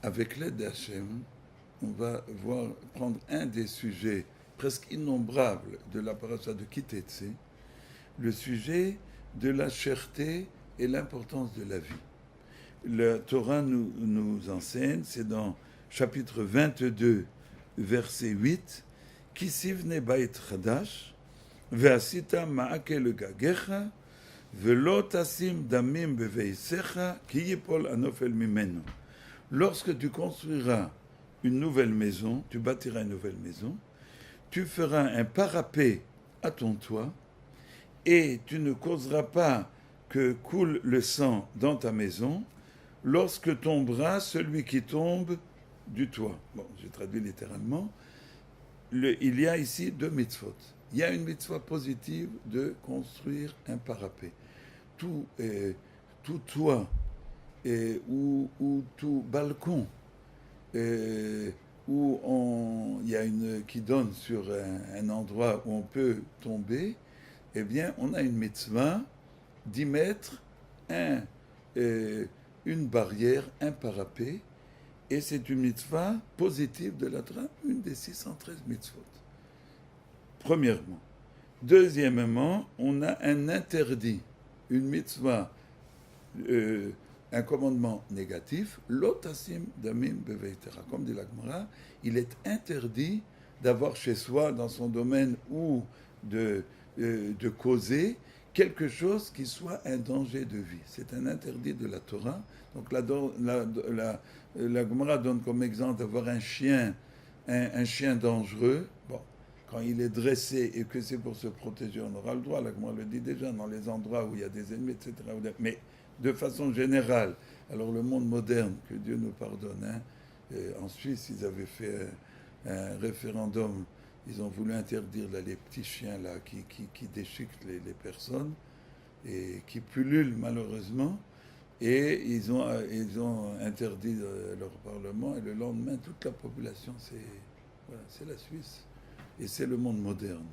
avec l'aide d'Hachem, on va prendre un des sujets presque innombrables de la paracha de Kitetse, le sujet de la cherté et l'importance de la vie. La Torah nous enseigne, c'est dans chapitre 22, verset 8, Ki sivne bait chadash, ve'asita ma'akel gagecha, ve'lo tasim damim beveisecha, ki yipol anofel mimenu. Lorsque tu construiras une nouvelle maison, tu bâtiras une nouvelle maison, tu feras un parapet à ton toit et tu ne causeras pas que coule le sang dans ta maison lorsque tombera celui qui tombe du toit. Bon, je traduis littéralement. Il y a ici deux mitzvot. Il y a une mitzvah positive de construire un parapet. Tout toit ou tout balcon où il y a qui donne sur un endroit où on peut tomber, eh bien, on a une mitzvah d'y mettre une barrière, un parapet, et c'est une mitzvah positive de la Torah, une des 613 mitzvot. Premièrement. Deuxièmement, on a un interdit, une mitzvah, un commandement négatif, lotasim damim beveitera. Comme dit la Gemara, il est interdit d'avoir chez soi, dans son domaine, ou de causer quelque chose qui soit un danger de vie. C'est un interdit de la Torah. Donc la Gemara donne comme exemple d'avoir un chien dangereux. Bon, quand il est dressé et que c'est pour se protéger, on aura le droit. La Gemara le dit déjà, dans les endroits où il y a des ennemis, etc. Mais de façon générale, alors le monde moderne, que Dieu nous pardonne, en Suisse, ils avaient fait un référendum. Ils ont voulu interdire les petits chiens là, qui déchiquetent les personnes et qui pullulent malheureusement. Et ils ont interdit leur parlement. Et le lendemain, toute la population, c'est la Suisse. Et c'est le monde moderne.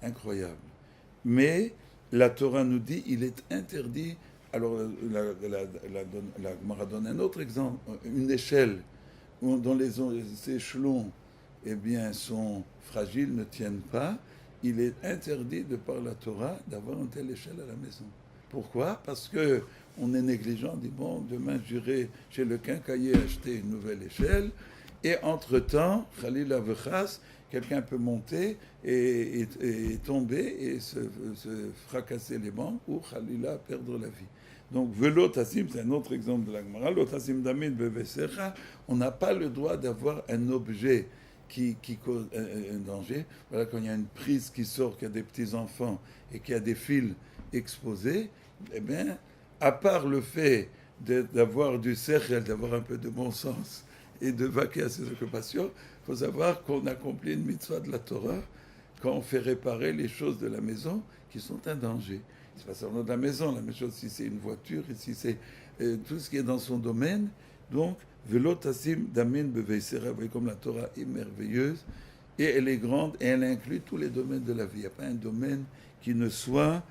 Incroyable. Mais la Torah nous dit, il est interdit. Alors la Gemara donne un autre exemple. Une échelle dont les échelons sont fragiles, ne tiennent pas, il est interdit de par la Torah d'avoir une telle échelle à la maison. Pourquoi ? Parce que on est négligent, on dit bon, demain j'irai chez le quincaillier acheter une nouvelle échelle, et entre-temps, Khalil Avechas, quelqu'un peut monter et tomber et se fracasser les bancs, ou Khalila perdre la vie. Donc, velo tassim, c'est un autre exemple de la Gemara, lo tassim damin bevesecha, on n'a pas le droit d'avoir un objet qui cause un danger. Voilà, quand il y a une prise qui sort, qu'il y a des petits-enfants et qu'il y a des fils exposés, eh bien, à part le fait d'avoir du sechel, d'avoir un peu de bon sens et de vaquer à ses occupations, il faut savoir qu'on accomplit une mitzvah de la Torah quand on fait réparer les choses de la maison qui sont un danger. C'est pas seulement de la maison, la même chose si c'est une voiture, et si c'est tout ce qui est dans son domaine. Donc, Velo tassim damin beveisera, vous voyez comme la Torah est merveilleuse, et elle est grande, et elle inclut tous les domaines de la vie. Il n'y a pas un domaine qui ne soit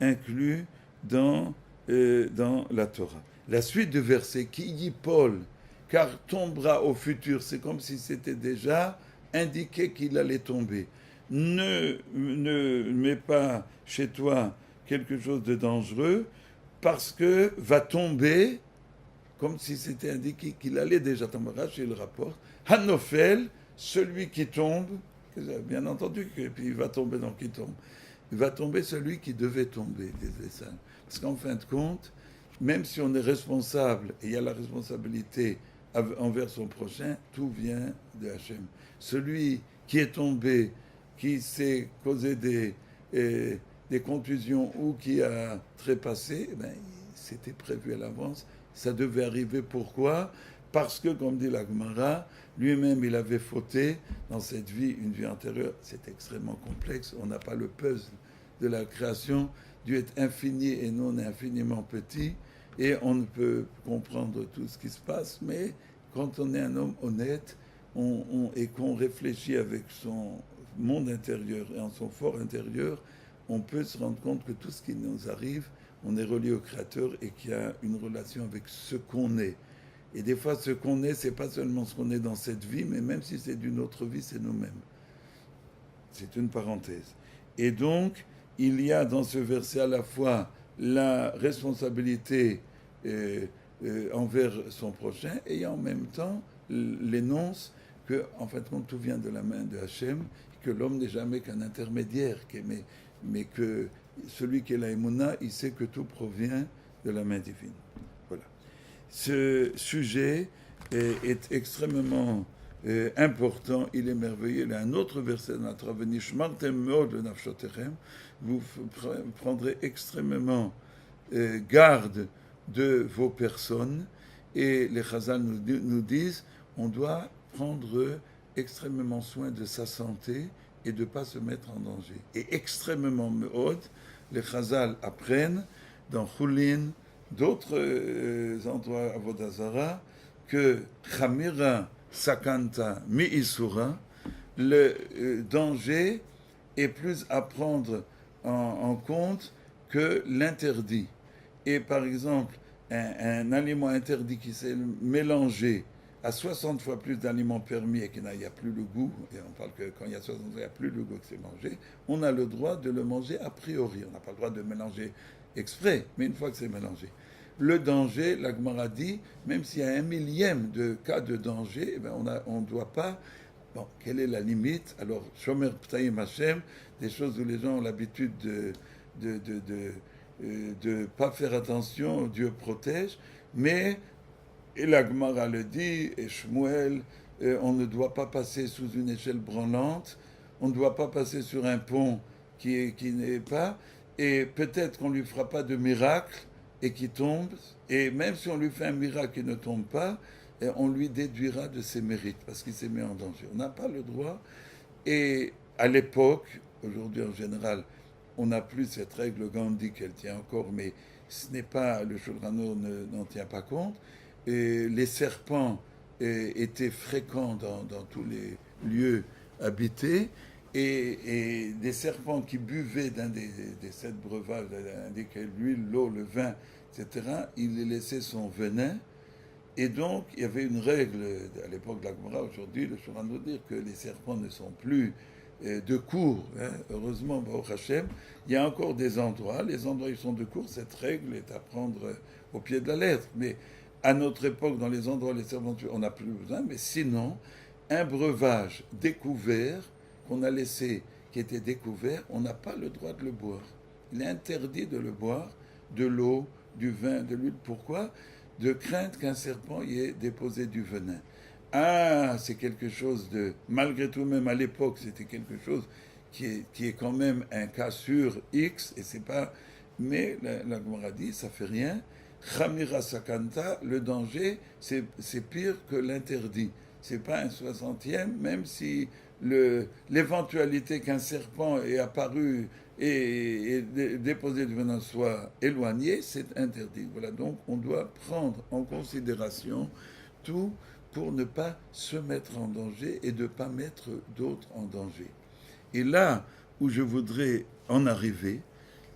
inclus dans la Torah. La suite du verset, qui dit Paul, car tombera au futur, c'est comme si c'était déjà indiqué qu'il allait tomber. Ne mets pas chez toi quelque chose de dangereux, parce que va tomber, comme si c'était indiqué qu'il allait déjà tomber. Rachel le rapporte, Hanofel, celui qui tombe, bien entendu, et puis il va tomber dans qui tombe. Il va tomber celui qui devait tomber, disait ça. Parce qu'en fin de compte, même si on est responsable, et il y a la responsabilité envers son prochain, tout vient de Hachem. Celui qui est tombé, qui s'est causé des contusions ou qui a trépassé, c'était prévu à l'avance, ça devait arriver. Pourquoi ? Parce que, comme dit la Gemara, lui-même il avait fauté dans cette vie, une vie antérieure. C'est extrêmement complexe, on n'a pas le puzzle de la création. Dieu est infini et nous on est infiniment petit, et on ne peut comprendre tout ce qui se passe, mais quand on est un homme honnête et qu'on réfléchit avec son monde intérieur et en son fort intérieur, on peut se rendre compte que tout ce qui nous arrive, on est relié au Créateur et qu'il y a une relation avec ce qu'on est. Et des fois, ce qu'on est, c'est pas seulement ce qu'on est dans cette vie, mais même si c'est d'une autre vie, c'est nous-mêmes. C'est une parenthèse. Et donc, il y a dans ce verset à la fois la responsabilité envers son prochain et en même temps l'énonce que, en fait, tout vient de la main de Hachem, que l'homme n'est jamais qu'un intermédiaire, mais que celui qui est la Emouna, il sait que tout provient de la main divine. Voilà. Ce sujet est extrêmement important, il est merveilleux. Il y a un autre verset dans la Torah, Nishmartem meod lenafshotechem, vous prendrez extrêmement garde de vos personnes, et les Chazal nous disent, on doit prendre extrêmement soin de sa santé et de ne pas se mettre en danger. Et extrêmement meod, les Chazal apprennent dans Choulin, d'autres endroits à Vodazara, que Chamira Sakanta Mi Isura, le danger est plus à prendre en compte que l'interdit. Et par exemple, un aliment interdit qui s'est mélangé à 60 fois plus d'aliments permis et qu'il n'y a plus le goût, et on parle que quand il y a 60 fois, il n'y a plus le goût que c'est mangé, on a le droit de le manger a priori. On n'a pas le droit de mélanger exprès, mais une fois que c'est mélangé. Le danger, la Gemara dit, même s'il y a 1/1000 de cas de danger, eh ben on ne doit pas. Bon, quelle est la limite? Alors, Shomer Ptaim Hashem, des choses où les gens ont l'habitude de pas faire attention, Dieu protège, mais, et la Gemara le dit, et Shmuel, on ne doit pas passer sous une échelle branlante, on ne doit pas passer sur un pont qui n'est pas, et peut-être qu'on ne lui fera pas de miracle, et qui tombe, et même si on lui fait un miracle qui ne tombe pas, on lui déduira de ses mérites, parce qu'il s'est mis en danger. On n'a pas le droit, et à l'époque, aujourd'hui en général, on n'a plus cette règle Gandhi qu'elle tient encore, mais ce n'est pas, le Shulchan Aruch n'en tient pas compte. Et les serpents étaient fréquents dans tous les lieux habités, et des serpents qui buvaient d'un des 7 breuvages, indiquait l'huile, l'eau, le vin, etc., il les laissait son venin. Et donc, il y avait une règle à l'époque de la Gemara, aujourd'hui, le Shulchan Aruch dire que les serpents ne sont plus de cours, hein. Heureusement, Baruch Hashem, il y a encore des endroits, les endroits où ils sont de cours, cette règle est à prendre au pied de la lettre. Mais à notre époque, dans les endroits où les serpents, on n'a plus besoin, mais sinon, un breuvage découvert, qu'on a laissé, qui était découvert, on n'a pas le droit de le boire. Il est interdit de le boire, de l'eau, du vin, de l'huile. Pourquoi? De crainte qu'un serpent y ait déposé du venin. Ah, c'est quelque chose de... Malgré tout, même à l'époque, c'était quelque chose qui est quand même un cas sur X, et c'est pas... Mais la Gemara dit, ça fait rien. Chamira Sakanta, le danger, c'est pire que l'interdit. C'est pas un 60e, même si l'éventualité qu'un serpent ait apparu et déposé du venin soit éloigné, c'est interdit. Voilà, donc on doit prendre en considération tout pour ne pas se mettre en danger et de ne pas mettre d'autres en danger. Et là où je voudrais en arriver,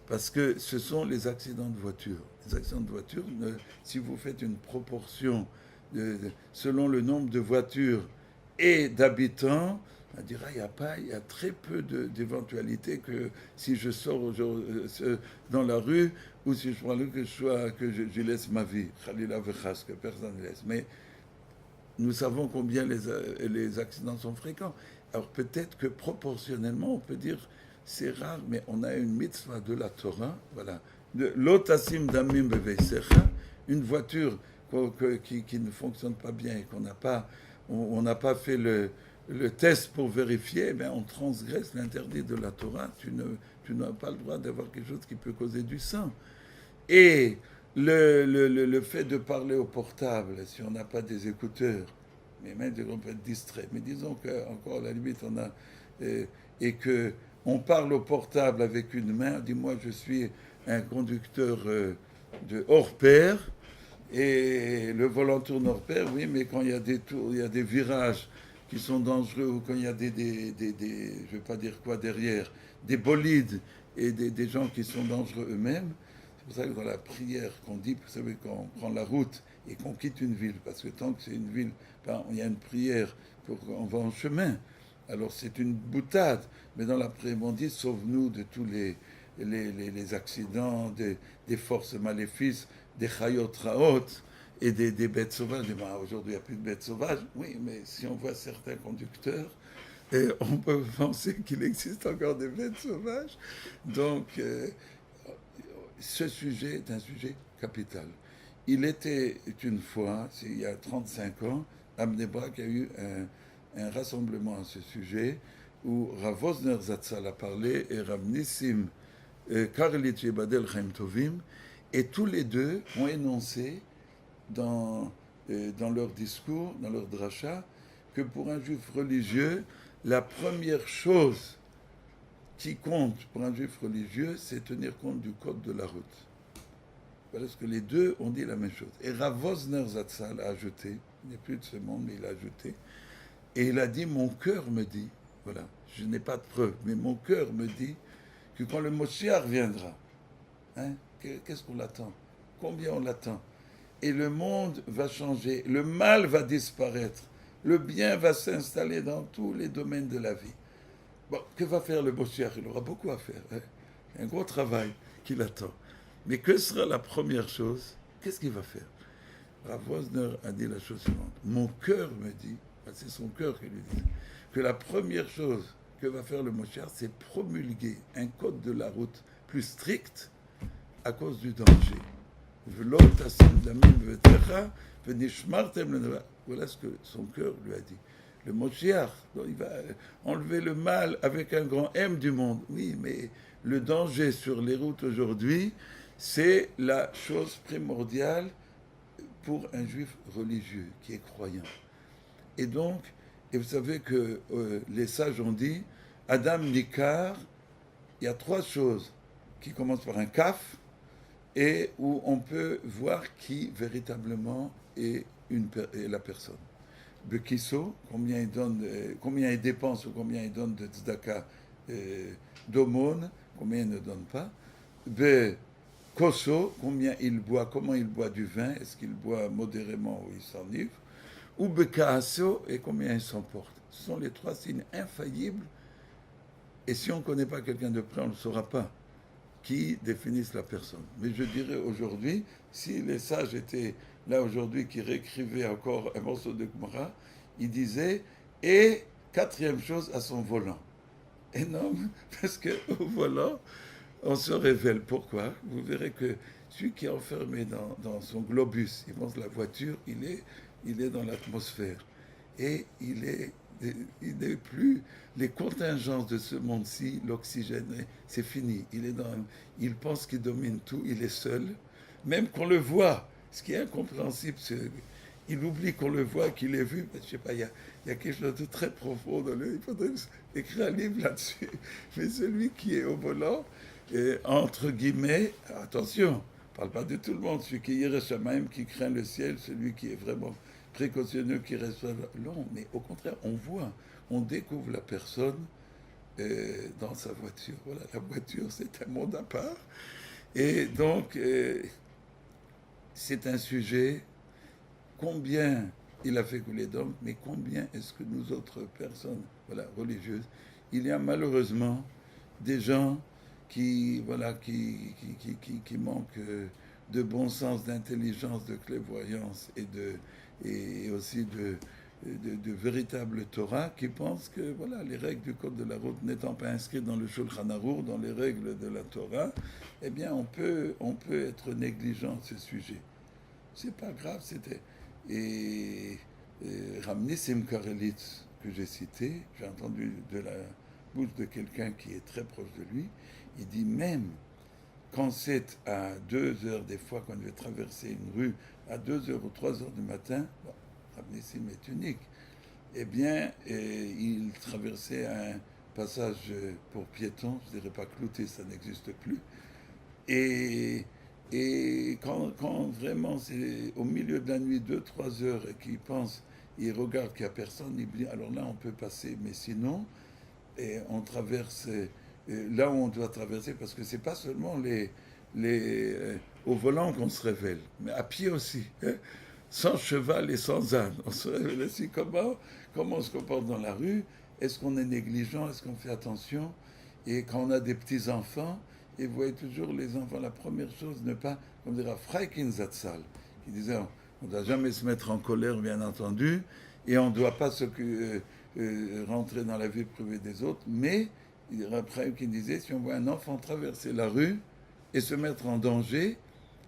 parce que ce sont les accidents de voiture. Les accidents de voiture, si vous faites une proportion selon le nombre de voitures et d'habitants, on dira il y a très peu d'éventualités que si je sors dans la rue ou si je prends le que je laisse ma vie, Khalila Vechas, que personne ne laisse. Mais nous savons combien les accidents sont fréquents. Alors peut-être que proportionnellement, on peut dire c'est rare, mais on a une mitzvah de la Torah, voilà, de l'otasim damim beveisecha, une voiture qui ne fonctionne pas bien et on n'a pas fait le test pour vérifier, eh on transgresse l'interdit de la Torah. Tu n'as pas le droit d'avoir quelque chose qui peut causer du sang. Et le fait de parler au portable, si on n'a pas des écouteurs, mais même on peut être distrait. Mais disons qu'encore à la limite, on a... et que on parle au portable avec une main, on dit moi je suis un conducteur de hors pair, et le volant tourne hors pair, oui, mais quand il y a des tours, il y a des virages qui sont dangereux, ou quand il y a des je vais pas dire quoi derrière, des bolides et des gens qui sont dangereux eux-mêmes, pour ça que dans la prière qu'on dit, vous savez, quand on prend la route et qu'on quitte une ville, parce que tant que c'est une ville, ben, il y a une prière pour qu'on va en chemin. Alors c'est une boutade, mais dans la prière on dit sauve-nous de tous les accidents, des forces maléfices, des chayot raot et des bêtes sauvages. Ben, aujourd'hui il n'y a plus de bêtes sauvages. Oui, mais si on voit certains conducteurs, et on peut penser qu'il existe encore des bêtes sauvages. Donc, ce sujet est un sujet capital. Il était une fois, il y a 35 ans, à Mnebrak, il y a eu un rassemblement à ce sujet où Rav Wosner Zatzal a parlé et Rav Nissim Karelitz et Badel Chaim Tovim, et tous les deux ont énoncé dans leur discours, dans leur dracha, que pour un juif religieux, la première chose qui compte pour un juif religieux, c'est tenir compte du code de la route. Parce que les deux ont dit la même chose. Et Rav Wosner Zatzal a ajouté, il n'est plus de ce monde, mais il a ajouté, et il a dit, mon cœur me dit, voilà, je n'ai pas de preuve, mais mon cœur me dit que quand le Moshiach viendra, hein, qu'est-ce qu'on l'attend? Combien on l'attend? Et le monde va changer, le mal va disparaître, le bien va s'installer dans tous les domaines de la vie. Bon, que va faire le Moshiach? Il aura beaucoup à faire, hein? Un gros travail qui l'attend. Mais que sera la première chose? Qu'est-ce qu'il va faire? Rav Wosner a dit la chose suivante. Mon cœur me dit, c'est son cœur qui lui dit, que la première chose que va faire le Moshiach, c'est promulguer un code de la route plus strict à cause du danger. Voilà ce que son cœur lui a dit. Le Moshiach, il va enlever le mal avec un grand M du monde. Oui, mais le danger sur les routes aujourd'hui, c'est la chose primordiale pour un juif religieux qui est croyant. Et donc, et vous savez que les sages ont dit, Adam Nikar, il y a trois choses qui commencent par un kaf, et où on peut voir qui véritablement est la personne. Bekiso, combien il dépense ou combien il donne de tzedaka, d'aumône, combien il ne donne pas. Koso, combien il boit, comment il boit du vin, est-ce qu'il boit modérément ou il s'enivre. Ou Bekaaso, et combien il s'emporte. Ce sont les trois signes infaillibles, et si on ne connaît pas quelqu'un de près, on ne le saura pas, qui définissent la personne. Mais je dirais aujourd'hui, si les sages étaient là aujourd'hui, qui réécrivaient encore un morceau de Gemara, ils disaient, et quatrième chose, à son volant. Énorme, parce qu'au volant, on se révèle. Pourquoi? Vous verrez que celui qui est enfermé dans son globus, il pense que la voiture, il est dans l'atmosphère. Et il n'est plus les contingences de ce monde-ci, l'oxygène, c'est fini. Il pense qu'il domine tout, il est seul, même qu'on le voit. Ce qui est incompréhensible, c'est il oublie qu'on le voit, qu'il est vu. Je ne sais pas, il y a quelque chose de très profond dans lui. Il faudrait écrire un livre là-dessus. Mais celui qui est au volant, entre guillemets, attention, on ne parle pas de tout le monde, celui qui est Yerushalayim, qui craint le ciel, celui qui est vraiment précautionneux, qui reste long, mais au contraire, on voit, on découvre la personne dans sa voiture. Voilà, la voiture, c'est un monde à part. Et donc, c'est un sujet, combien il a fait couler d'hommes, mais combien est-ce que nous autres personnes, voilà, religieuses, il y a malheureusement des gens qui manquent de bon sens, d'intelligence, de clairvoyance et aussi de véritable Torah, qui pensent que voilà, les règles du code de la route n'étant pas inscrites dans le Shulchan Arour, dans les règles de la Torah, eh bien on peut être négligent à ce sujet. C'est pas grave, c'était... Et Rav Nissim Karelitz, que j'ai cité, j'ai entendu de la bouche de quelqu'un qui est très proche de lui, il dit même quand c'est à 2 heures, des fois, quand il veut traverser une rue, à 2 heures ou 3 heures du matin, bon, Rav Nissim est unique, eh bien, il traversait un passage pour piétons, je ne dirais pas clouté, ça n'existe plus, et quand vraiment c'est au milieu de la nuit, 2-3 heures, et qu'il pense, il regarde qu'il n'y a personne, il dit, alors là on peut passer, mais sinon, on traverse là où on doit traverser, parce que c'est pas seulement au volant qu'on se révèle, mais à pied aussi, hein, sans cheval et sans âne. On se révèle aussi comment on se comporte dans la rue. Est-ce qu'on est négligent? Est-ce qu'on fait attention? Et quand on a des petits-enfants, et vous voyez toujours les enfants, la première chose, ne pas, comme dira Freikin Zatzal, qui disait, on ne doit jamais se mettre en colère, bien entendu, et on ne doit pas rentrer dans la vie privée des autres, mais il y a Freikin qui disait, si on voit un enfant traverser la rue et se mettre en danger,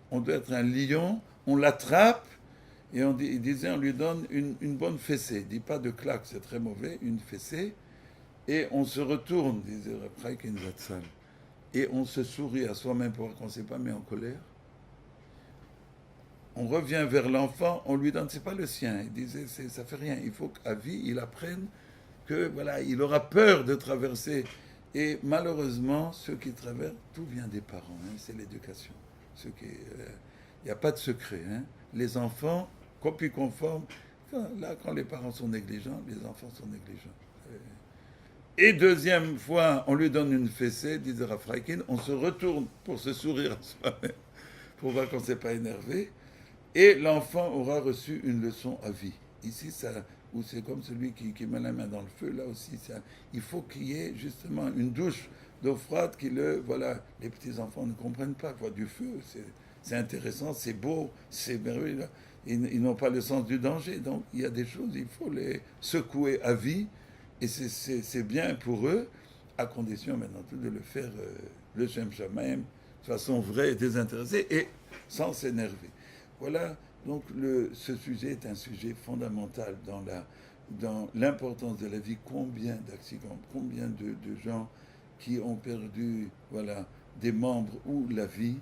on doit être un lion, on l'attrape, et il disait, on lui donne une bonne fessée. Il dit pas de claque, c'est très mauvais, une fessée. Et on se retourne, disait Rabbi Zatzal. Et on se sourit à soi-même pour voir qu'on ne s'est pas mis en colère. On revient vers l'enfant, on lui donne, c'est pas le sien. Il disait, ça fait rien. Il faut qu'à vie, il apprenne que, voilà, il aura peur de traverser. Et malheureusement, ceux qui traversent, tout vient des parents, hein, c'est l'éducation. Il n'y a pas de secret. Hein. Les enfants, copie conforme, quand les parents sont négligents, les enfants sont négligents. Et deuxième fois, on lui donne une fessée, disait Rafraikin, on se retourne pour se sourire à soi-même, pour voir qu'on ne s'est pas énervé, et l'enfant aura reçu une leçon à vie. Ici, ou c'est comme celui qui met la main dans le feu, là aussi, il faut qu'il y ait justement une douche d'eau froide voilà, les petits-enfants ne comprennent pas, quoi, du feu, c'est intéressant, c'est beau, c'est merveilleux. Ils n'ont pas le sens du danger, donc il y a des choses, il faut les secouer à vie, et c'est bien pour eux, à condition maintenant de le faire le Shem Shamaim, de façon vraie et désintéressée, et sans s'énerver. Voilà, donc ce sujet est un sujet fondamental dans l'importance de la vie. Combien d'accidents, combien de gens qui ont perdu, voilà, des membres ou la vie.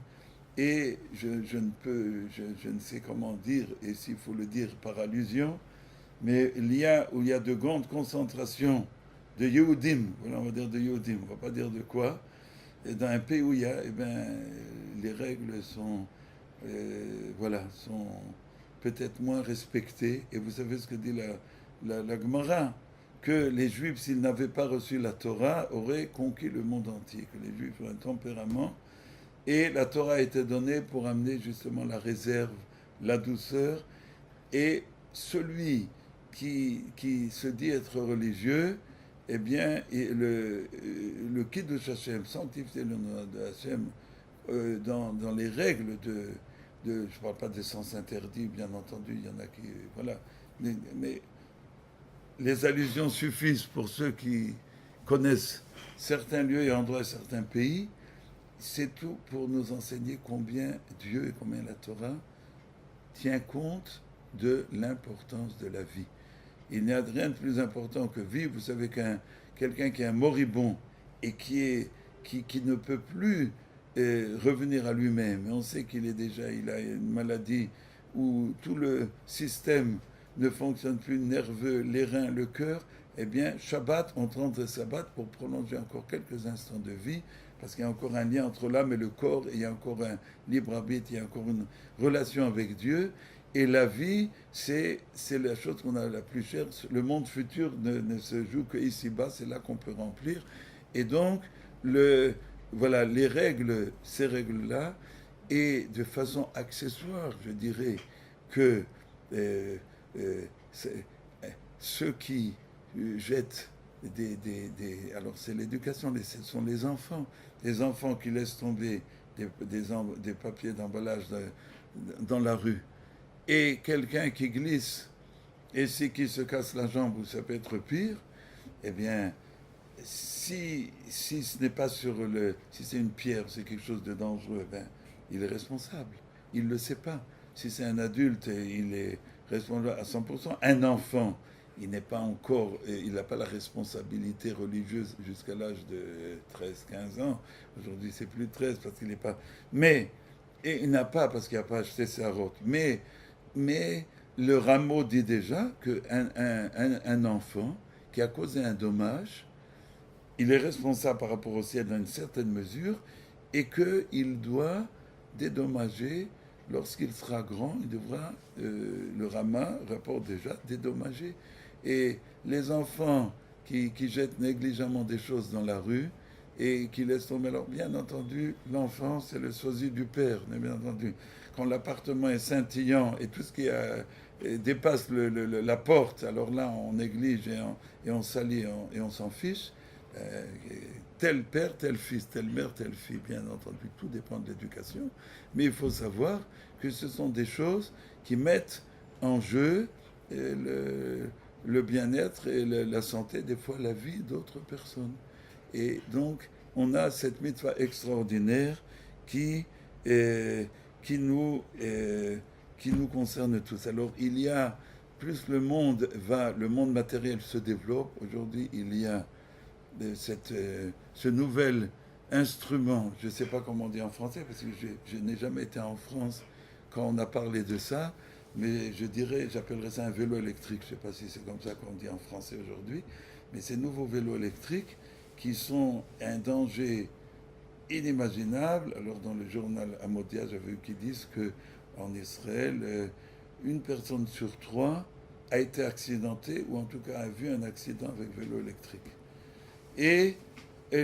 Et je ne sais comment dire, et s'il faut le dire par allusion, mais il y a de grandes concentrations de Yehudim, voilà, on va dire de Yehudim, on ne va pas dire de quoi, et dans un pays où il y a, les règles sont peut-être moins respectées. Et vous savez ce que dit la Gemara, que les Juifs, s'ils n'avaient pas reçu la Torah, auraient conquis le monde entier, que les Juifs ont un tempérament. Et la Torah a été donnée pour amener justement la réserve, la douceur. Et celui qui se dit être religieux, eh bien, le Kiddush Hashem, sanctifier le nom de Hashem, dans les règles je ne parle pas des sens interdits, bien entendu, il y en a qui, voilà, mais les allusions suffisent pour ceux qui connaissent certains lieux et endroits, certains pays. C'est tout pour nous enseigner combien Dieu et combien la Torah tient compte de l'importance de la vie. Il n'y a rien de plus important que vivre. Vous savez quelqu'un qui est un moribond et qui ne peut plus revenir à lui-même, et on sait qu'il a une maladie où tout le système ne fonctionne plus, nerveux, les reins, le cœur, eh bien, Shabbat, on tente le Shabbat pour prolonger encore quelques instants de vie, parce qu'il y a encore un lien entre l'âme et le corps, et il y a encore un libre arbitre, il y a encore une relation avec Dieu, et la vie, c'est la chose qu'on a la plus chère. Le monde futur ne se joue que ici-bas, c'est là qu'on peut remplir, et donc, voilà, les règles, ces règles-là, et de façon accessoire, je dirais que ceux qui jettent alors c'est l'éducation, ce sont les enfants qui laissent tomber des papiers d'emballage dans la rue, et quelqu'un qui glisse, et qui se casse la jambe, ou ça peut être pire, eh bien, si ce n'est pas si c'est une pierre, c'est quelque chose de dangereux, il est responsable. Il ne le sait pas. Si c'est un adulte, il est responsable à 100%. Un enfant, il n'est pas encore, il n'a pas la responsabilité religieuse jusqu'à l'âge de 13-15 ans. Aujourd'hui, c'est plus de 13 parce qu'il n'est pas. Mais, et il n'a pas parce qu'il n'a pas acheté sa route. Mais le rameau dit déjà qu'un enfant qui a causé un dommage, il est responsable par rapport au ciel dans une certaine mesure, et qu'il doit dédommager, lorsqu'il sera grand, il devra, le Rama rapporte déjà, dédommager. Et les enfants qui jettent négligemment des choses dans la rue, et qui laisse tomber. Alors, bien entendu, l'enfant, c'est le sosie du père, bien entendu. Quand l'appartement est scintillant et tout ce qui dépasse la porte, alors là, on néglige et on salit et on s'en fiche. Euh, tel père, tel fils, telle mère, telle fille, bien entendu, tout dépend de l'éducation. Mais il faut savoir que ce sont des choses qui mettent en jeu le bien-être et la santé, des fois la vie d'autres personnes. Et donc, on a cette mitzvah extraordinaire qui, euh, qui, nous, euh, qui nous concerne tous. Alors, il y a, plus le monde matériel se développe, aujourd'hui, il y a ce nouvel instrument, je ne sais pas comment on dit en français, parce que je n'ai jamais été en France quand on a parlé de ça, mais j'appellerais ça un vélo électrique, je ne sais pas si c'est comme ça qu'on dit en français aujourd'hui, mais ces nouveaux vélos électriques qui sont un danger inimaginable. Alors dans le journal Amodia, j'avais vu qu'ils disent qu'en Israël, une personne sur trois a été accidentée, ou en tout cas a vu un accident avec vélo électrique. Et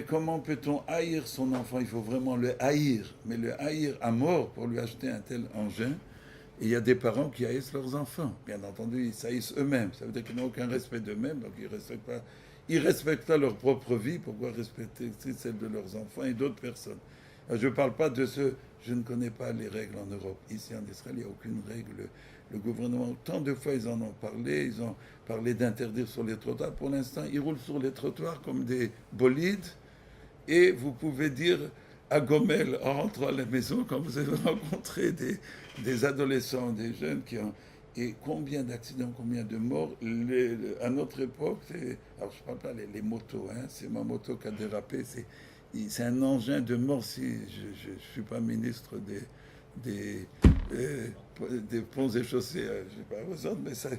comment peut-on haïr son enfant? Il faut vraiment le haïr, mais le haïr à mort pour lui acheter un tel engin. Et il y a des parents qui haïssent leurs enfants. Bien entendu, ils haïssent eux-mêmes. Ça veut dire qu'ils n'ont aucun respect d'eux-mêmes, donc ils respectent pas leur propre vie. Pourquoi respecter celle de leurs enfants et d'autres personnes? Alors, je ne parle pas de ceux, je ne connais pas les règles en Europe. Ici en Israël, il n'y a aucune règle. Le gouvernement, tant de fois ils en ont parlé, ils ont parlé d'interdire sur les trottoirs. Pour l'instant, ils roulent sur les trottoirs comme des bolides. Et vous pouvez dire à Gomel, en rentrant à la maison, quand vous avez rencontré des adolescents, des jeunes qui ont... Et combien d'accidents, combien de morts à notre époque, alors je ne parle pas les motos, hein, c'est ma moto qui a dérapé, c'est un engin de mort. Si je ne suis pas ministre des, des ponts et chaussées, je ne sais pas aux autres, mais ça,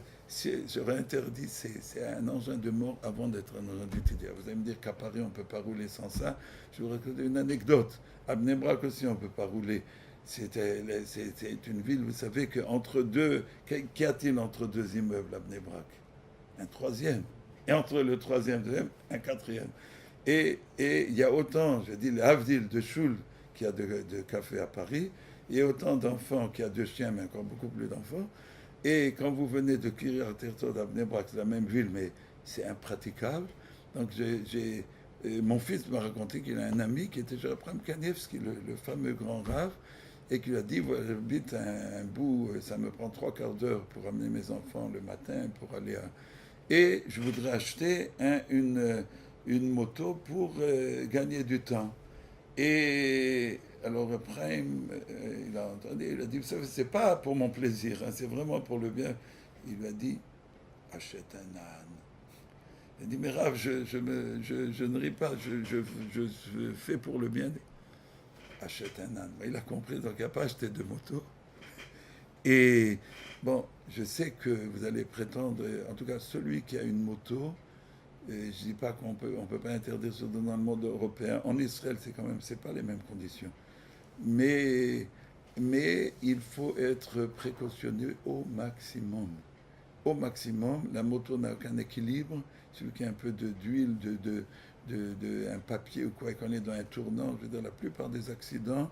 j'aurais interdit, c'est un engin de mort avant d'être un engin d'utilité. Vous allez me dire qu'à Paris, on ne peut pas rouler sans ça. Je vous raconte une anecdote. À Bnei Brak aussi, on ne peut pas rouler. C'est une ville, vous savez, qu'entre deux, qu'y a-t-il entre deux immeubles à Bnei Brak? Un troisième. Et entre le troisième et le deuxième, un quatrième. Et il y a autant, je dis, le Havdil de Choul, qui a de café à Paris, et autant d'enfants qui a de chiens, mais encore beaucoup plus d'enfants. Et quand vous venez de Kiryat Arba à Bnei Brak, c'est la même ville, mais c'est impraticable. Donc mon fils m'a raconté qu'il a un ami qui était Abraham Kanievski, le fameux grand rave, et qui lui a dit, j'habite un bout, ça me prend 3/4 d'heure pour amener mes enfants le matin, pour aller à... Et je voudrais acheter une moto pour gagner du temps. Et alors après, il a entendu, il a dit, vous savez, c'est pas pour mon plaisir, hein, c'est vraiment pour le bien. Il lui a dit, achète un âne. Il a dit, mais Rav, je ne ris pas, je fais pour le bien. Achète un âne. Il a compris, donc il n'a pas acheté de moto. Et bon, je sais que vous allez prétendre, en tout cas celui qui a une moto, et je ne dis pas qu'on peut pas interdire ça dans le monde européen. En Israël, c'est pas les mêmes conditions. Mais il faut être précautionneux au maximum. Au maximum, la moto n'a aucun équilibre. Celui qui a un peu d'huile, un papier ou quoi, et qu'on est dans un tournant, je veux dire, la plupart des accidents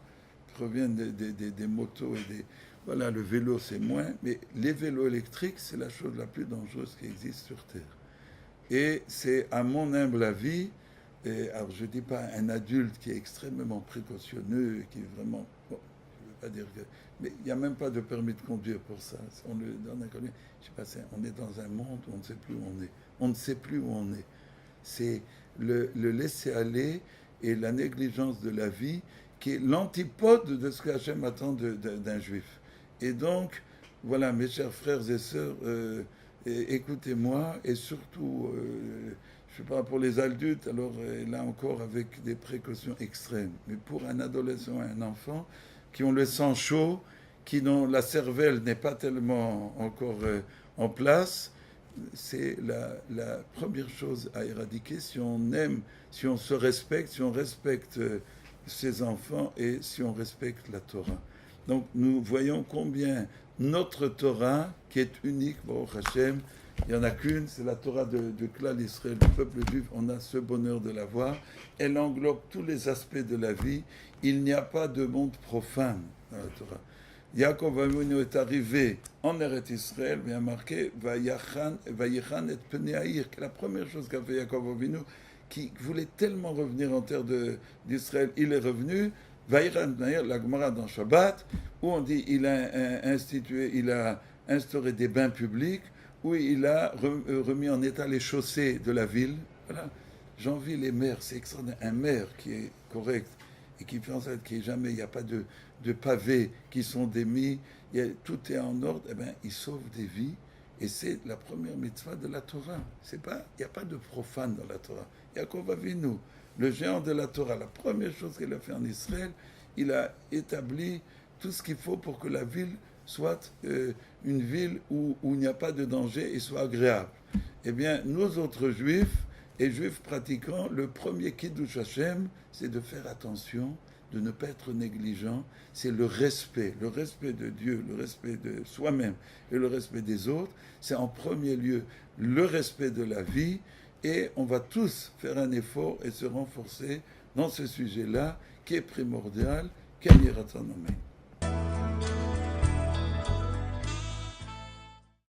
proviennent des motos et des... Voilà, le vélo, c'est moins, mais les vélos électriques, c'est la chose la plus dangereuse qui existe sur Terre. Et c'est, à mon humble avis, alors je ne dis pas un adulte qui est extrêmement précautionneux, qui est vraiment... Bon, je ne veux pas dire que... Mais il n'y a même pas de permis de conduire pour ça. On le donne un connu. Je sais pas, on est dans un monde où on ne sait plus où on est. On ne sait plus où on est. C'est le laisser-aller et la négligence de la vie qui est l'antipode de ce que Hachem attend d'un juif. Et donc, voilà, mes chers frères et sœurs, écoutez-moi, et surtout, je ne sais pas, pour les adultes, alors là encore avec des précautions extrêmes, mais pour un adolescent et un enfant qui ont le sang chaud, dont la cervelle n'est pas tellement encore en place, c'est la première chose à éradiquer si on aime, si on se respecte, si on respecte ses enfants et si on respecte la Torah. Donc nous voyons combien notre Torah, qui est unique, Baruch Hashem, Il n'y en a qu'une, c'est la Torah de Klal Israël, du peuple juif. On a ce bonheur de la voir. Elle englobe tous les aspects de la vie. Il n'y a pas de monde profane dans la Torah. Yaakov Avinu est arrivé en Eretz Israël, il y a marqué Vayichan et Pnei Ha'ir, que la première chose qu'a fait Yaakov Avinu, qui voulait tellement revenir en terre d'Israël, il est revenu. Vayichan Pnei Ha'ir, la Gemara dans Shabbat, où on dit il a instauré des bains publics, où il a remis en état les chaussées de la ville. Voilà. J'envie les maires, c'est extraordinaire. Un maire qui est correct et qui fait en sorte qu'il n'y a pas de pavés qui sont démis, tout est en ordre, eh bien, il sauve des vies. Et c'est la première mitzvah de la Torah. Il n'y a pas de profane dans la Torah. Yaakov Avinu, le géant de la Torah, la première chose qu'il a fait en Israël, il a établi tout ce qu'il faut pour que la ville soit une ville où il n'y a pas de danger et soit agréable. Eh bien, nous autres juifs, et juifs pratiquants, le premier Kiddush Hashem, c'est de faire attention, de ne pas être négligent, c'est le respect de Dieu, le respect de soi-même et le respect des autres, c'est en premier lieu le respect de la vie, et on va tous faire un effort et se renforcer dans ce sujet-là, qui est primordial, Ken Yiratzon Amen.